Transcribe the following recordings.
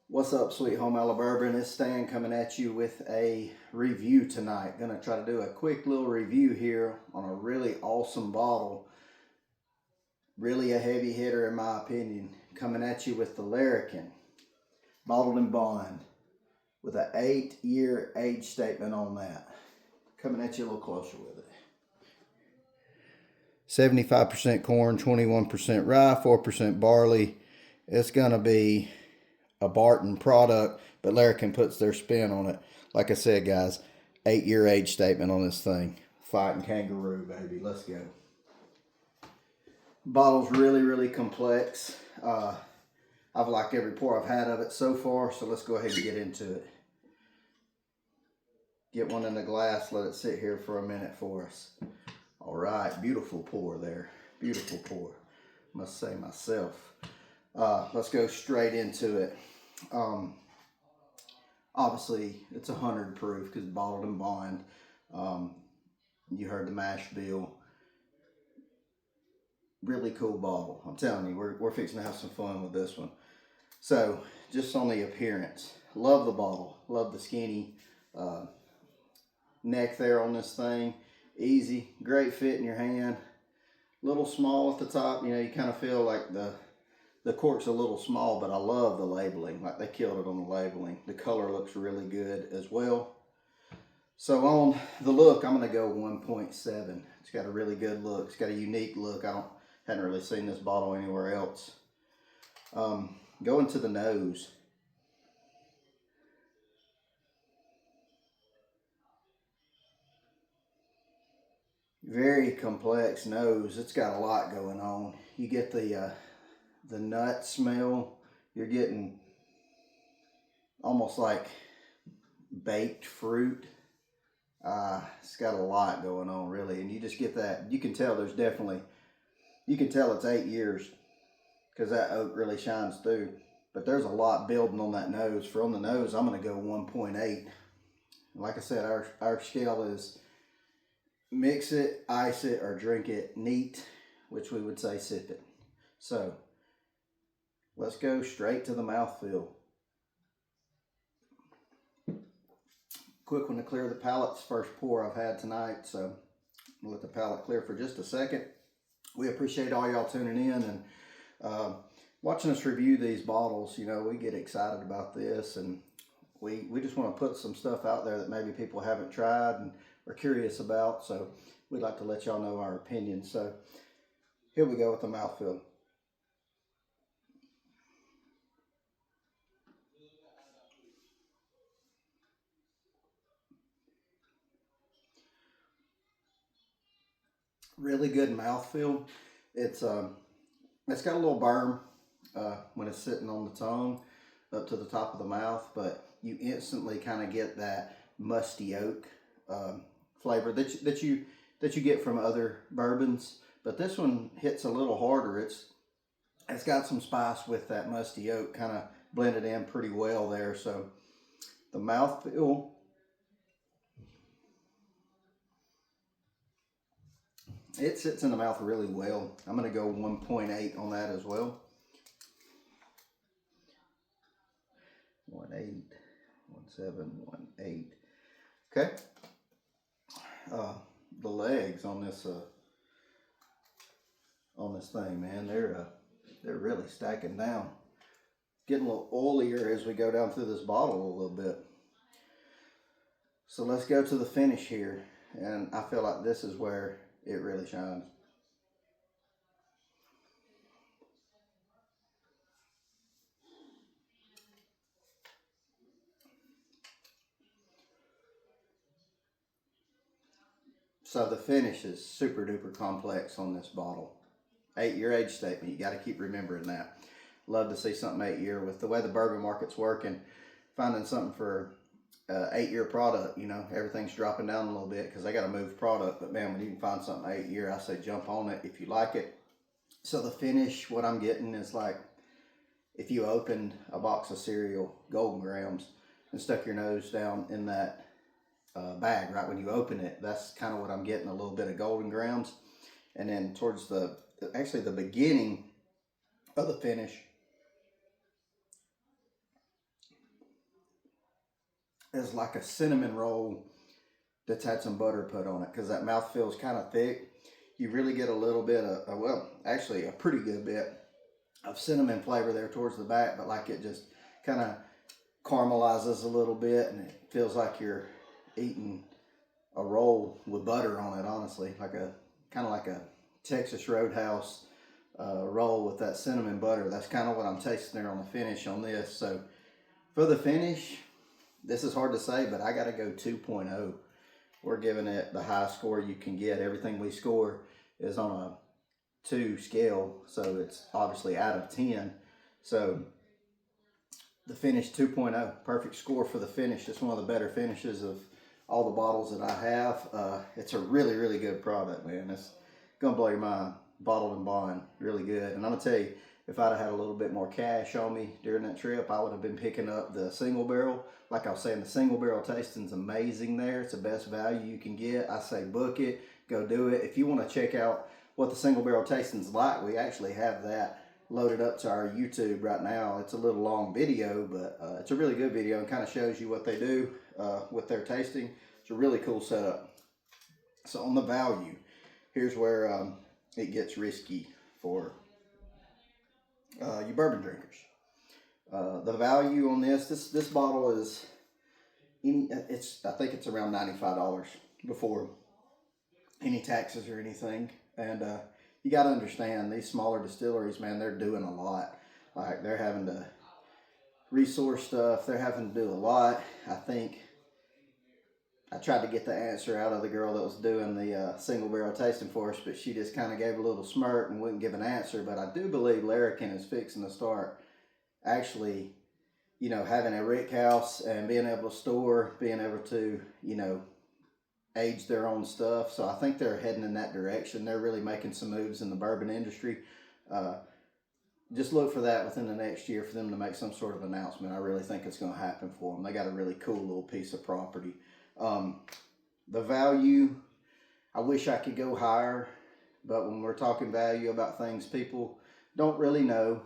What's up, Sweet Home Alabama? It's Stan coming at you with a review tonight. Gonna try to do a quick little review here on a really awesome bottle. Really a heavy hitter in my opinion. Coming at you with the Larrikin bottled in bond with an 8-year age statement on that. Coming at you a little closer with it. 75% corn, 21% rye, 4% barley. It's gonna be a Barton product, but Larrikin puts their spin on it. Like I said, guys, 8-year age statement on this thing. Fighting kangaroo, baby. Let's go. Bottle's really complex. I've liked every pour I've had of it so far, so let's go ahead and get into it. Get one in the glass, let it sit here for a minute for us. All right, beautiful pour there. Beautiful pour, must say myself. Let's go straight into it. Obviously it's 100 proof because bottled in bond. You heard the mash bill. Really cool bottle. I'm telling you, we're fixing to have some fun with this one. So just on the appearance, love the bottle, love the skinny neck there on this thing. Easy, great fit in your hand. Little small at the top, you know, you kind of feel like the cork's a little small, but I love the labeling. Like they killed it on the labeling. The color looks really good as well. So on the look, I'm gonna go 1.7. It's got a really good look. It's got a unique look. Hadn't really seen this bottle anywhere else. Going to the nose. Very complex nose. It's got a lot going on. You get the nut smell. You're getting almost like baked fruit. It's got a lot going on, really, and you just get that. You can tell there's definitely. You can tell it's 8 years because that oak really shines through. But there's a lot building on that nose. For on the nose, I'm going to go 1.8. Like I said, our scale is mix it, ice it, or drink it neat, which we would say sip it. So let's go straight to the mouthfeel. Quick one to clear the palate's first pour I've had tonight, so I'll let the palate clear for just a second. We appreciate all y'all tuning in and watching us review these bottles. You know, we get excited about this, and we just want to put some stuff out there that maybe people haven't tried and are curious about. So we'd like to let y'all know our opinions. So here we go with the mouthfeel. Really good mouthfeel. It's got a little burn when it's sitting on the tongue up to the top of the mouth, but you instantly kind of get that musty oak flavor that you get from other bourbons. But this one hits a little harder. It's got some spice with that musty oak kind of blended in pretty well there. So the mouthfeel. It sits in the mouth really well. I'm going to go 1.8 on that as well. 1.8, 1.7, 1.8. Okay. The legs on this thing, man, they're really stacking down. Getting a little oilier as we go down through this bottle a little bit. So let's go to the finish here, and I feel like this is where it really shines. So the finish is super duper complex on this bottle. 8-year age statement, you got to keep remembering that. Love to see something 8-year. With the way the bourbon market's working, finding something for 8-year product, you know, everything's dropping down a little bit because they got to move product. But man, when you can find something 8-year, I say jump on it if you like it. So the finish, what I'm getting is like if you opened a box of cereal, Golden Grams, and stuck your nose down in that bag right when you open it. That's kind of what I'm getting, a little bit of Golden Grams. And then towards the beginning of the finish, is like a cinnamon roll that's had some butter put on it, because that mouthfeel is kind of thick. You really get a little bit of, well, actually a pretty good bit of cinnamon flavor there towards the back, but like it just kind of caramelizes a little bit, and it feels like you're eating a roll with butter on it, honestly, like a kind of like a Texas Roadhouse roll with that cinnamon butter. That's kind of what I'm tasting there on the finish on this. So for the finish, this is hard to say, but I got to go 2.0. We're giving it the highest score you can get. Everything we score is on a 2 scale, so it's obviously out of 10. So the finish 2.0, perfect score for the finish. It's one of the better finishes of all the bottles that I have. It's a really, really good product, man. It's gonna blow your mind. Bottled and bond, really good. And I'm gonna tell you, if I'd have had a little bit more cash on me during that trip, I would have been picking up the single barrel. Like I was saying, the single barrel tasting's amazing there. It's the best value you can get. I say book it, go do it. If you want to check out what the single barrel tasting's like, we actually have that loaded up to our YouTube right now. It's a little long video, but it's a really good video and kind of shows you what they do with their tasting. It's a really cool setup. So on the value, here's where it gets risky for you bourbon drinkers. The value on this bottle is, I think it's around $95 before any taxes or anything. And you got to understand, these smaller distilleries, man, they're doing a lot. Like, they're having to resource stuff. They're having to do a lot. I think I tried to get the answer out of the girl that was doing the single barrel tasting for us, but she just kind of gave a little smirk and wouldn't give an answer. But I do believe Larrikin is fixing to start actually, you know, having a rick house and being able to store, being able to, you know, age their own stuff. So I think they're heading in that direction. They're really making some moves in the bourbon industry. Just look for that within the next year for them to make some sort of announcement. I really think it's going to happen for them. They got a really cool little piece of property. The value, I wish I could go higher, but when we're talking value about things people don't really know,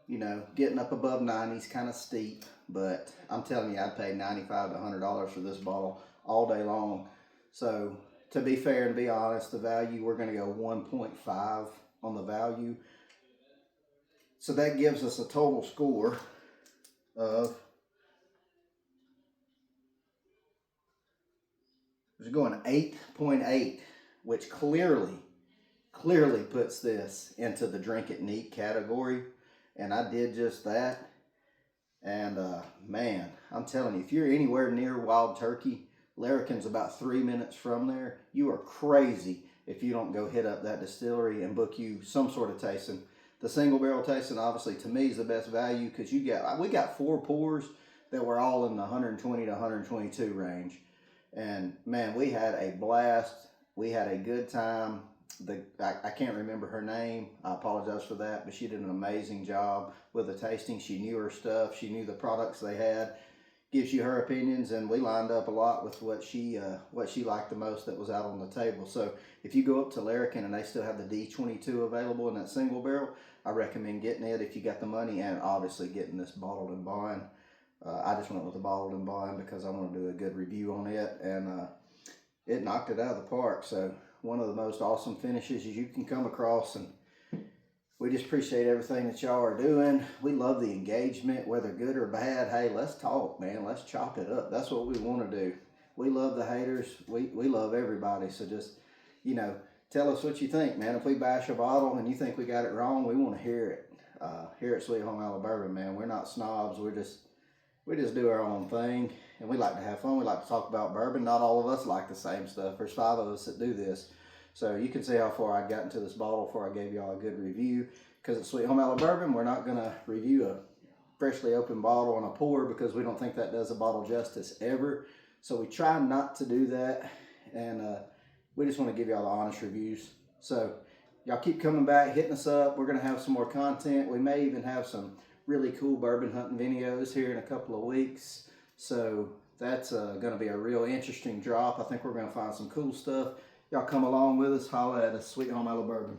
you know, getting up above 90 is kind of steep, but I'm telling you, I'd pay $95 to $100 for this bottle all day long. So to be fair and be honest, the value, we're going to go 1.5 on the value. So that gives us a total score of, we're going 8.8, which clearly puts this into the drink it neat category. And I did just that. And man, I'm telling you, if you're anywhere near Wild Turkey, Larrikin's about 3 minutes from there. You are crazy if you don't go hit up that distillery and book you some sort of tasting. The single barrel tasting, obviously, to me is the best value, because we got 4 pours that were all in the 120 to 122 range. And man, we had a blast. We had a good time. I can't remember her name. I apologize for that, but she did an amazing job with the tasting. She knew her stuff. She knew the products they had. Gives you her opinions, and we lined up a lot with what she liked the most that was out on the table. So if you go up to Larrikin and they still have the D22 available in that single barrel, I recommend getting it if you got the money, and obviously getting this bottled and bond. I just went with the bottled and bond because I want to do a good review on it, and it knocked it out of the park. So one of the most awesome finishes you can come across, and we just appreciate everything that y'all are doing. We love the engagement, whether good or bad. Hey, let's talk, man. Let's chop it up. That's what we want to do. We love the haters. We love everybody. So just, you know, tell us what you think, man. If we bash a bottle and you think we got it wrong, we want to hear it. Here at Sweet Home Alabama, man, we're not snobs. We just do our own thing, and we like to have fun. We like to talk about bourbon. Not all of us like the same stuff. There's 5 of us that do this. So you can see how far I got into this bottle before I gave y'all a good review. Because at Sweet Home Alabama, we're not going to review a freshly opened bottle on a pour, because we don't think that does a bottle justice ever. So we try not to do that, and we just want to give y'all the honest reviews. So y'all keep coming back, hitting us up. We're going to have some more content. We may even have some really cool bourbon hunting videos here in a couple of weeks. So that's going to be a real interesting drop. I think we're going to find some cool stuff. Y'all come along with us. Holla at us. Sweet Home Alabama.